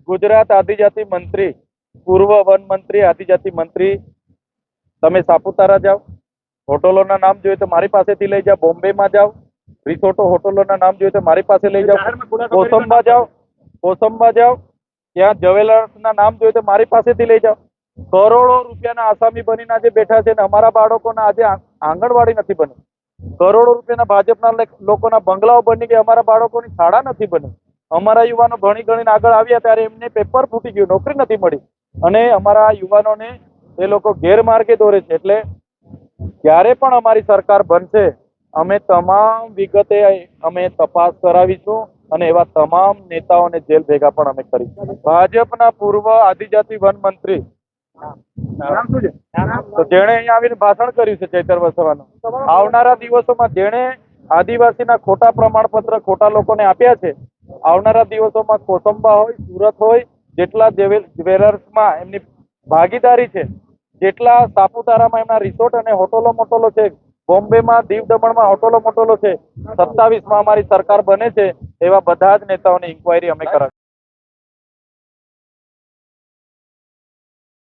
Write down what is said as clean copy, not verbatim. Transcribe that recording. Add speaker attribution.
Speaker 1: ગુજરાત આદિજાતિ મંત્રી, પૂર્વ વન મંત્રી, આદિજાતિ મંત્રી, તમે સાપુતારા જાઓ, હોટલોના નામ જોઈએ તો મારી પાસેથી લઈ જાઓ. બોમ્બેમાં જાઓ, રિસોર્ટો હોટલોના નામ જોઈએ તો મારી પાસે લઈ જાઓ. કોસંબા જાઓ, ત્યાં જ્વેલર્સના નામ જોઈએ તો મારી પાસેથી લઈ જાઓ. કરોડો રૂપિયાના આસામી બનીને આજે બેઠા છે ને અમારા બાળકોના આજે આંગણવાડી નથી બની. કરોડો રૂપિયાના ભાજપના લોકોના બંગલાઓ બની ગયા, અમારા બાળકોની શાળા નથી બની. અમારા યુવાનો ભણી ગણીને આગળ આવ્યા ત્યારે એમને પેપર ફૂટી ગયું, નોકરી નથી મળી, અને અમારા યુવાનોને એ લોકો ગેરમાર્ગે દોરે છે. એટલે જ્યારે પણ અમારી સરકાર બનશે અમે તમામ વિગતે અમે તપાસ કરાવીશું અને એવા તમામ નેતાઓને જેલ ભેગા પણ અમે કરીશું. ભાજપના પૂર્વ આદિજાતિ વન મંત્રી તો જેણે અહીંયા આવીને ભાષણ કર્યું છે ચૈતર વસાવાનું, આવનારા દિવસોમાં જેણે આદિવાસીના ખોટા પ્રમાણપત્ર ખોટા લોકોને આપ્યા છે, આવનારા દિવસોમાં કોસંબા હોય, સુરત હોય, જેટલા જ્વેલર્સમાં એમની ભાગીદારી છે, જેટલા સાપુતારામાં એમના રિસોર્ટ અને હોટલો મોટલો છે, બોમ્બેમાં, દીવ દમણમાં હોટલો મોટલો છે, 27માં અમારી સરકાર બને છે એવા બધા જ નેતાઓની ઇન્કવાયરી અમે કરાવીશું.